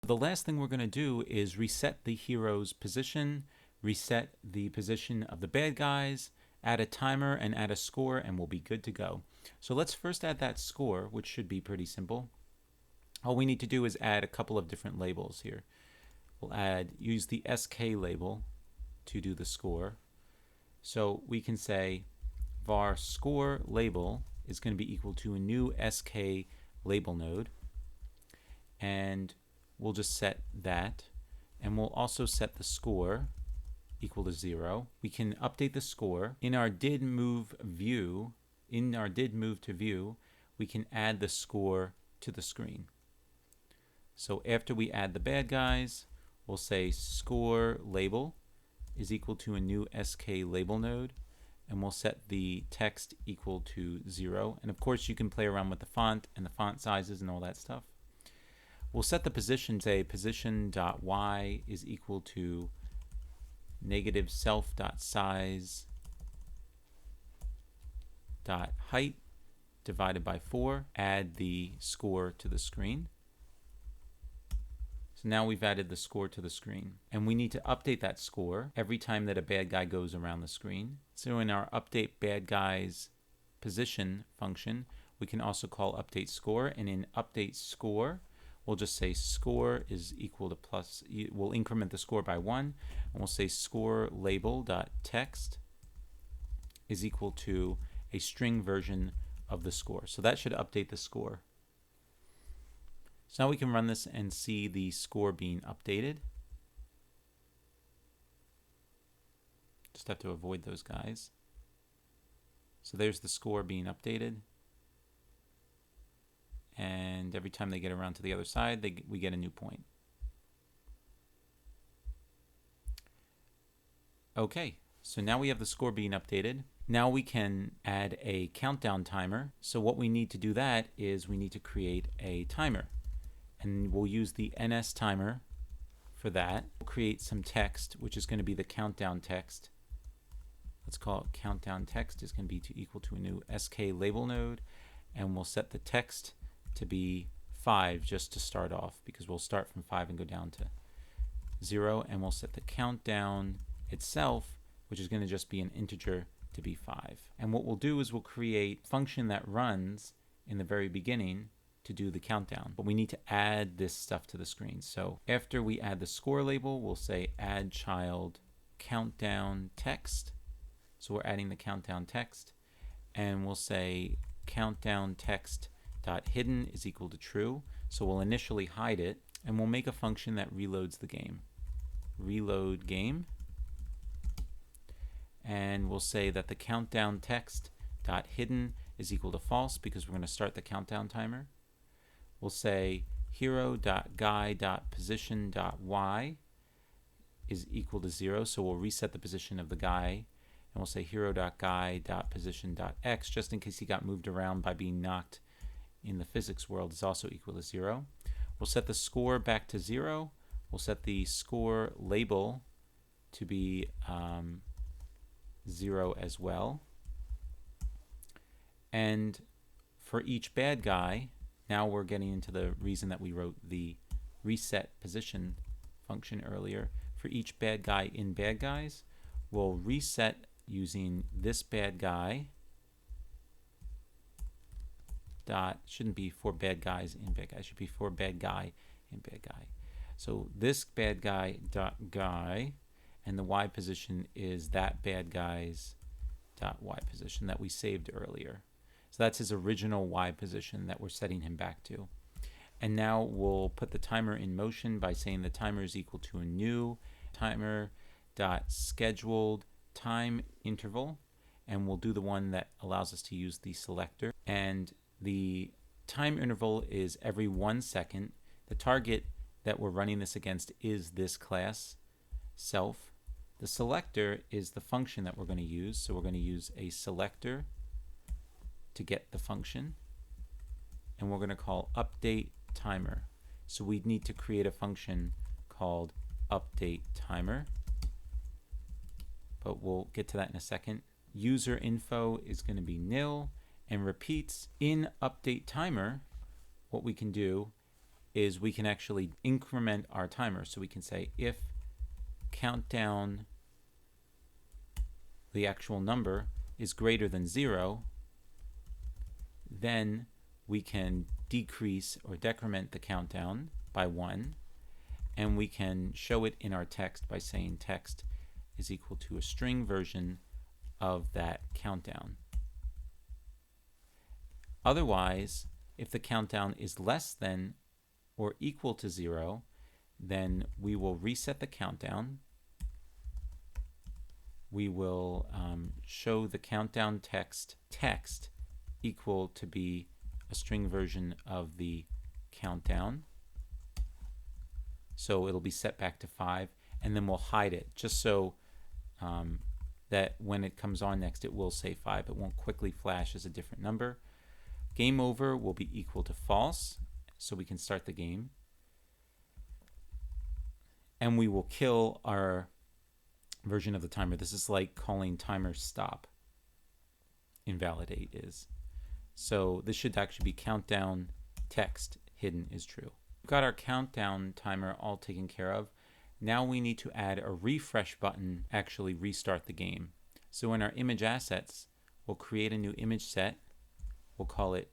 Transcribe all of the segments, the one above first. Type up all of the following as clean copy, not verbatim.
The last thing we're going to do is reset the hero's position, reset the position of the bad guys, add a timer and add a score, and we'll be good to go. So let's first add that score, which should be pretty simple. All we need to do is add a couple of different labels here. We'll use the SK label to do the score. So we can say var score label is going to be equal to a new SK label node, and we'll just set that, and we'll also set the score equal to 0. We can update the score. In our did move to view, we can add the score to the screen. So after we add the bad guys, we'll say score label is equal to a new SK label node, and we'll set the text equal to 0. And of course you can play around with the font and the font sizes and all that stuff. We'll set the position, say position.y is equal to negative self.size.height divided by 4. Add the score to the screen. So now we've added the score to the screen, and we need to update that score every time that a bad guy goes around the screen. So in our update bad guys position function, we can also call update score, and in update score we'll just say score is equal to plus, we'll increment the score by 1, and we'll say score label.text is equal to a string version of the score. So that should update the score. So now we can run this and see the score being updated. Just have to avoid those guys. So there's the score being updated. And every time they get around to the other side, we get a new point. Okay, so now we have the score being updated. Now we can add a countdown timer. So what we need to do that is we need to create a timer. And we'll use the NS timer for that. We'll create some text, which is going to be the countdown text. Let's call it countdown text is going to be equal to a new SK label node, and we'll set the text to be 5 just to start off, because we'll start from 5 and go down to 0, and we'll set the countdown itself, which is going to just be an integer, to be 5. And what we'll do is we'll create a function that runs in the very beginning to do the countdown, but we need to add this stuff to the screen. So after we add the score label, we'll say add child countdown text. So we're adding the countdown text, and we'll say countdown text dot hidden is equal to true. So we'll initially hide it, and we'll make a function that reloads the game. Reload game, and we'll say that the countdown text dot hidden is equal to false, because we're going to start the countdown timer. We'll say hero.guy.position.y is equal to 0, so we'll reset the position of the guy, and we'll say hero.guy.position.x, just in case he got moved around by being knocked in the physics world, is also equal to 0. We'll set the score back to 0. We'll set the score label to be 0 as well. And for each bad guy, now we're getting into the reason that we wrote the reset position function earlier. For each bad guy in bad guys, we'll reset using this bad guy dot, shouldn't be for bad guys in bad guys, should be for bad guy in bad guy. So this bad guy dot guy, and the y position is that bad guy's dot y position that we saved earlier. So that's his original y position that we're setting him back to. And now we'll put the timer in motion by saying the timer is equal to a new timer dot scheduled time interval, and we'll do the one that allows us to use the selector. And the time interval is every 1 second. The target that we're running this against is this class self. The selector is the function that we're going to use, so we're going to use a selector to get the function, and we're going to call update timer. So we need to create a function called update timer, but we'll get to that in a second. User info is going to be nil, and repeats. In update timer, what we can do is we can actually increment our timer. So we can say if countdown, the actual number, is greater than 0, then we can decrease or decrement the countdown by 1, and we can show it in our text by saying text is equal to a string version of that countdown. Otherwise, if the countdown is less than or equal to 0, then we will reset the countdown. We will show the countdown text equal to be a string version of the countdown. So it'll be set back to 5, and then we'll hide it just so that when it comes on next it will say 5. It won't quickly flash as a different number. Game over will be equal to false, so we can start the game. And we will kill our version of the timer. This is like calling timer stop. Invalidate is. So this should actually be countdown text hidden is true. We've got our countdown timer all taken care of. Now we need to add a refresh button, actually restart the game. So in our image assets, we'll create a new image set. We'll call it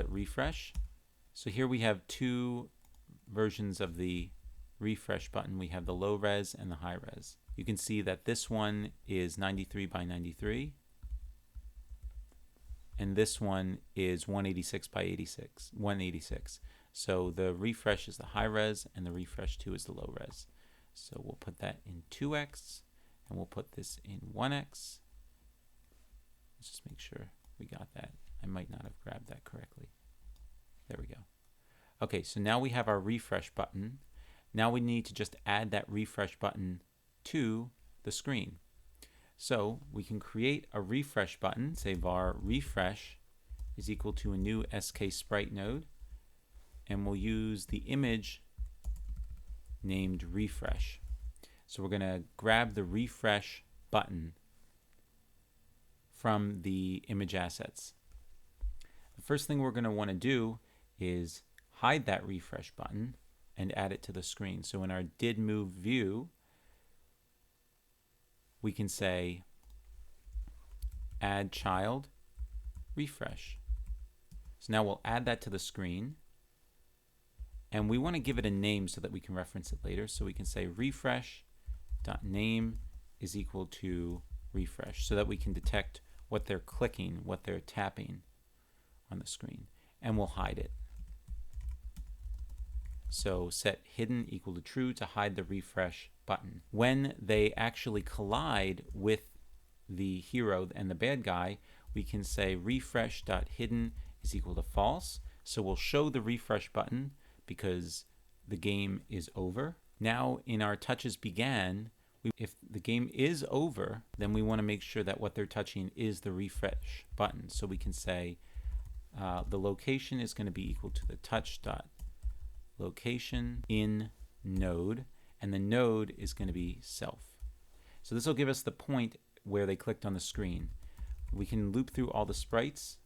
refresh. So here we have two versions of the refresh button. We have the low res and the high res. You can see that this one is 93 by 93. And this one is 186 by 186. So the refresh is the high res and the refresh 2 is the low res. So we'll put that in 2x and we'll put this in 1x. Let's just make sure we got that. I might not have grabbed that correctly. There we go. Okay, so now we have our refresh button. Now we need to just add that refresh button to the screen. So we can create a refresh button, say var refresh is equal to a new SK-Sprite node, and we'll use the image named refresh. So we're going to grab the refresh button from the image assets. The first thing we're going to want to do is hide that refresh button and add it to the screen. So in our did move view, we can say add child refresh. So now we'll add that to the screen, and we want to give it a name so that we can reference it later. So we can say refresh.name is equal to refresh, so that we can detect what they're clicking, what they're tapping on the screen, and we'll hide it. So set hidden equal to true to hide the refresh button. When they actually collide with the hero and the bad guy, we can say refresh.hidden is equal to false. So we'll show the refresh button because the game is over. Now in our touches began, if the game is over, then we want to make sure that what they're touching is the refresh button. So we can say the location is going to be equal to the touch.location in node, and the node is going to be self. So this will give us the point where they clicked on the screen. We can loop through all the sprites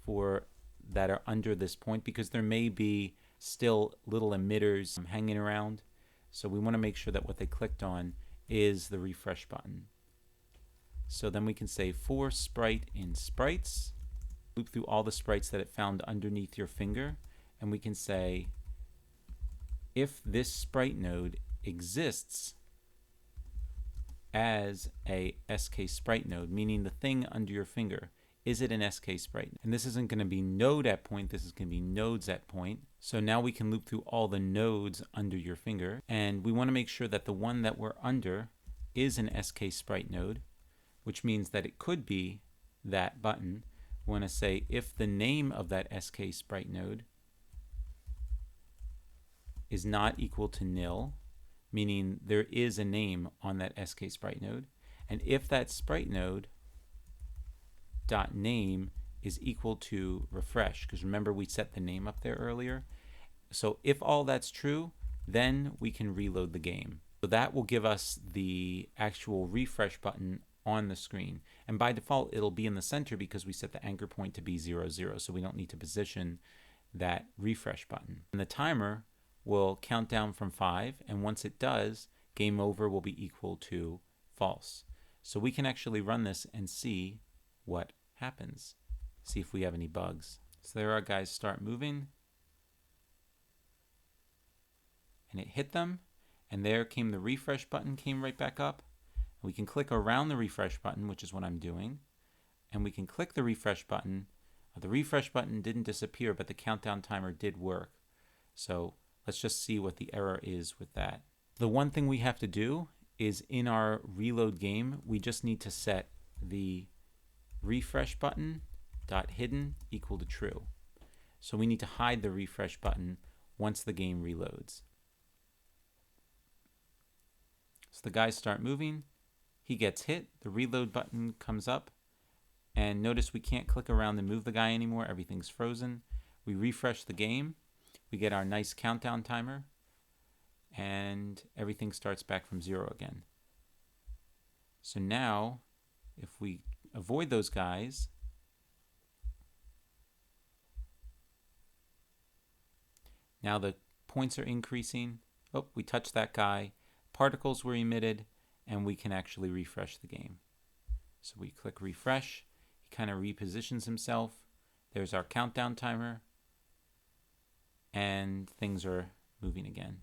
that are under this point because there may be still little emitters hanging around. So we want to make sure that what they clicked on is the refresh button. So then we can say for sprite in sprites, loop through all the sprites that it found underneath your finger, and we can say if this sprite node exists as a SK-Sprite node, meaning the thing under your finger, is it an SK-Sprite? And this isn't going to be node at point, this is going to be nodes at point. So now we can loop through all the nodes under your finger, and we want to make sure that the one that we're under is an SK-Sprite node, which means that it could be that button. We want to say if the name of that SK-Sprite node is not equal to nil, meaning there is a name on that SK-Sprite node, and if that sprite node dot name is equal to refresh, because remember we set the name up there earlier. So if all that's true, then we can reload the game. So that will give us the actual refresh button on the screen, and by default it'll be in the center because we set the anchor point to be 0, 0, so we don't need to position that refresh button. And the timer will count down from 5, and once it does, game over will be equal to false. So we can actually run this and see what happens. See if we have any bugs. So there our guys start moving. And it hit them, and there came the refresh button, came right back up. We can click around the refresh button, which is what I'm doing, and we can click the refresh button. The refresh button didn't disappear, but the countdown timer did work. So let's just see what the error is with that. The one thing we have to do is in our reload game, we just need to set the refresh button dot hidden equal to true. So we need to hide the refresh button once the game reloads. So the guys start moving, he gets hit, the reload button comes up, and notice we can't click around and move the guy anymore, everything's frozen. We refresh the game, we get our nice countdown timer, and everything starts back from 0 again. So now, if we avoid those guys, now the points are increasing. Oh, we touched that guy. Particles were emitted, and we can actually refresh the game. So we click refresh. He kind of repositions himself. There's our countdown timer, and things are moving again.